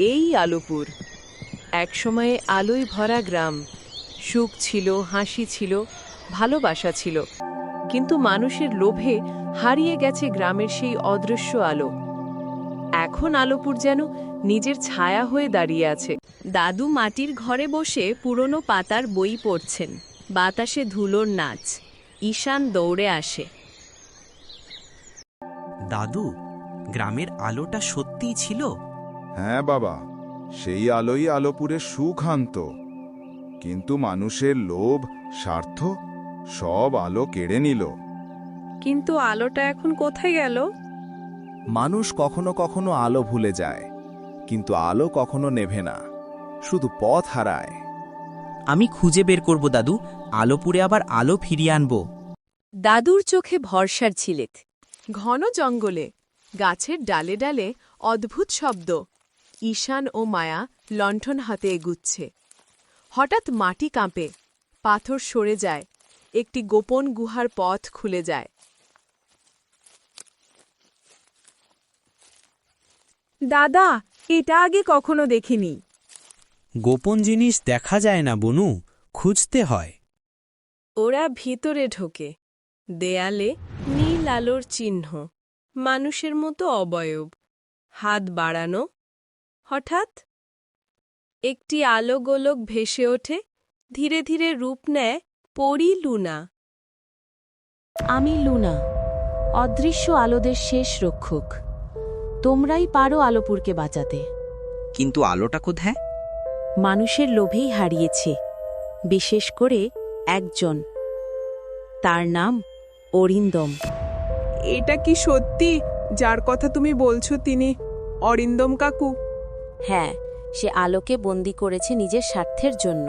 এই আলোপুর একসময়ে আলোয় ভরা গ্রাম। সুখ ছিল, হাসি ছিল, ভালোবাসা ছিল, কিন্তু মানুষের লোভে হারিয়ে গেছে গ্রামের সেই অদৃশ্য আলো। এখন আলোপুর যেন নিজের ছায়া হয়ে দাঁড়িয়ে আছে। দাদু মাটির ঘরে বসে পুরনো পাতার বই পড়ছেন। বাতাসে ধুলোর নাচ। ঈশান দৌড়ে আসে। দাদু, গ্রামের আলোটা সত্যিই ছিল? হ্যাঁ বাবা, সেই আলোই আলোপুরে সুখ আনত। কিন্তু মানুষের লোভ, স্বার্থ সব আলো কেড়ে নিল। কিন্তু আলোটা এখন কোথায় গেল? মানুষ কখনো কখনো আলো ভুলে যায়, কিন্তু আলো কখনো নেভে না, শুধু পথ হারায়। আমি খুঁজে বের করব দাদু, আলোপুরে আবার আলো ফিরিয়ে আনব। দাদুর চোখে ভরসার ছিলেক। ঘন জঙ্গলে, গাছের ডালে ডালে অদ্ভুত শব্দ। ঈশান ও মায়া লণ্ঠন হাতে এগুচ্ছে। হঠাৎ মাটি কাঁপে, পাথর সরে যায়, একটি গোপন গুহার পথ খুলে যায়। দাদা, এটা আগে কখনো দেখিনি। গোপন জিনিস দেখা যায় না বনু, খুঁজতে হয়। ওরা ভিতরে ঢোকে। দেয়ালে নীল আলোর চিহ্ন, মানুষের মতো অবয়ব, হাত বাড়ানো। হঠাৎ একটি আলো গোলক ভেসে ওঠে, ধীরে ধীরে রূপ নেয় পরী লুনা। আমি লুনা, অদৃশ্য আলোদের শেষ রক্ষক। তোমরাই পারো আলোপুরকে বাঁচাতে। কিন্তু আলোটা কোথায়? মানুষের লোভেই হারিয়েছে, বিশেষ করে একজন। তার নাম অরিন্দম। এটা কি সত্যি যার কথা তুমি বলছো তিনি অরিন্দম কাকু? হ্যাঁ, সে আলোকে বন্দী করেছে নিজের স্বার্থের জন্য।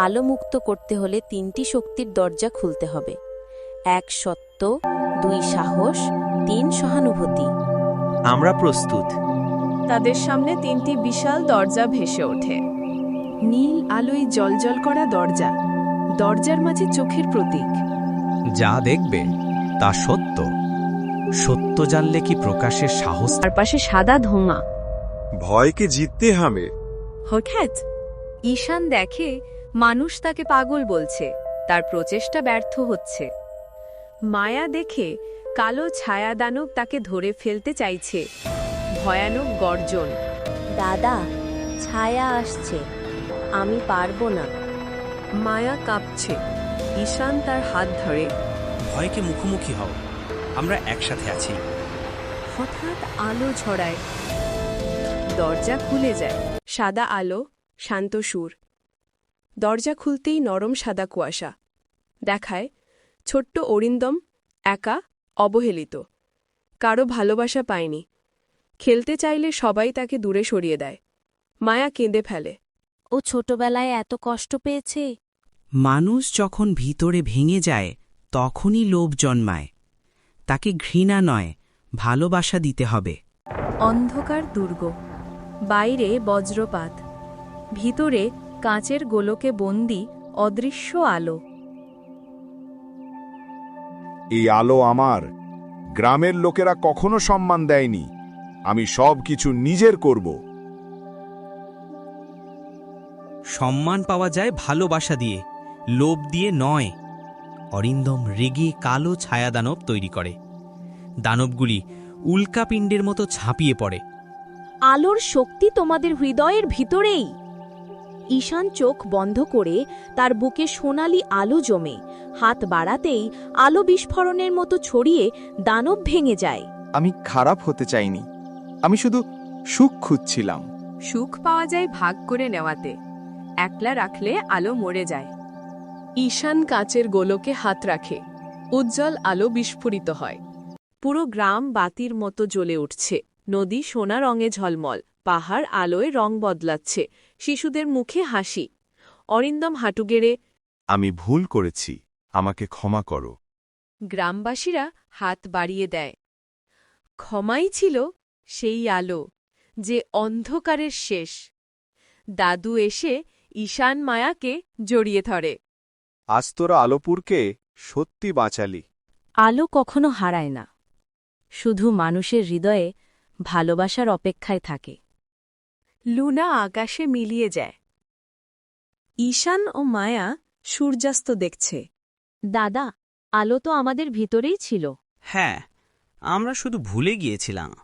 আলো মুক্ত করতে হলে 3টি শক্তির দরজা খুলতে হবে। 1 সত্য, 2 সাহস, 3 সহানুভূতি। আমরা প্রস্তুত। তাদের সামনে 3টি বিশাল দরজা ভেসে ওঠে। নীল আলোয় জ্বলজ্বল করা দরজা, দরজার মাঝে চোখের প্রতীক। যা দেখবে তা সত্য। সত্য জানলে কি প্রকাশের সাহস? তার পাশে সাদা ধোঁয়া। ভয়কে জিততে হবে। হঠাৎ ঈশান দেখে মানুষ তাকে পাগল বলছে, তার প্রচেষ্টা ব্যর্থ হচ্ছে। মায়া দেখে কালো ছায়া দানব তাকে ধরে ফেলতে চাইছে। ভয়ানক গর্জন। দাদা, ছায়া আসছে, আমি পারবো না। মায়া কাঁপছে। ঈশান তার হাত ধরে। ভয়কে মুখোমুখি হও, আমরা একসাথে আছি। হঠাৎ আলো ছড়ায়, দরজা খুলে যায়। সাদা আলো, শান্ত সুর। দরজা খুলতেই নরম সাদা কুয়াশা দেখায়। ছোট্ট অরিন্দম, একা, অবহেলিত, কারো ভালোবাসা পায়নি। খেলতে চাইলে সবাই তাকে দূরে সরিয়ে দেয়। মায়া কেঁদে ফেলে। ও ছোটবেলায় এত কষ্ট পেয়েছে। মানুষ যখন ভিতরে ভেঙে যায় তখনই লোভ জন্মায়। তাকে ঘৃণা নয়, ভালোবাসা দিতে হবে। অন্ধকার দুর্গ, বাইরে বজ্রপাত, ভিতরে কাঁচের গোলকে বন্দি অদৃশ্য আলো। এই আলো আমার। গ্রামের লোকেরা কখনো সম্মান দেয়নি। আমি সব কিছু নিজের করব। সম্মান পাওয়া যায় ভালোবাসা দিয়ে, লোভ দিয়ে নয়। অরিন্দম রেগে কালো ছায়াদানব তৈরি করে। দানবগুলি উল্কাপিণ্ডের মতো ঝাঁপিয়ে পড়ে। আলোর শক্তি তোমাদের হৃদয়ের ভিতরেই। ঈশান চোখ বন্ধ করে তার বুকে সোনালি আলো জমে। হাত বাড়াতেই আলো বিস্ফোরণের মতো ছড়িয়ে দানব ভেঙে যায়। আমি খারাপ হতে চাইনি, আমি শুধু সুখ খুঁজছিলাম। সুখ পাওয়া যায় ভাগ করে নেওয়াতে, একলা রাখলে আলো মরে যায়। ঈশান কাচের গোলকে হাত রাখে। উজ্জ্বল আলো বিস্ফোরিত হয়। পুরো গ্রাম বাতির মতো জ্বলে উঠছে। নদী সোনা রঙে ঝলমল, পাহাড় আলোয় রং বদলাচ্ছে। শিশুদের মুখে হাসি। অরিন্দম হাঁটু গেড়ে, আমি ভুল করেছি, আমাকে ক্ষমা করো। গ্রামবাসীরা হাত বাড়িয়ে দেয়। ক্ষমাই ছিল সেই আলো, যে অন্ধকারের শেষ। দাদু এসে ঈশান মায়াকে জড়িয়ে ধরে। আজ তোরা আলোপুরকে সত্যি বাঁচালি। আলো কখনো হারায় না, শুধু মানুষের হৃদয়ে ভালোবাসার অপেক্ষায় থাকে। লুনা আকাশে মিলিয়ে যায়। ঈশান ও মায়া সূর্যাস্ত দেখছে। দাদা, আলো তো আমাদের ভিতরেই ছিল। হ্যাঁ, আমরা শুধু ভুলে গিয়েছিলাম।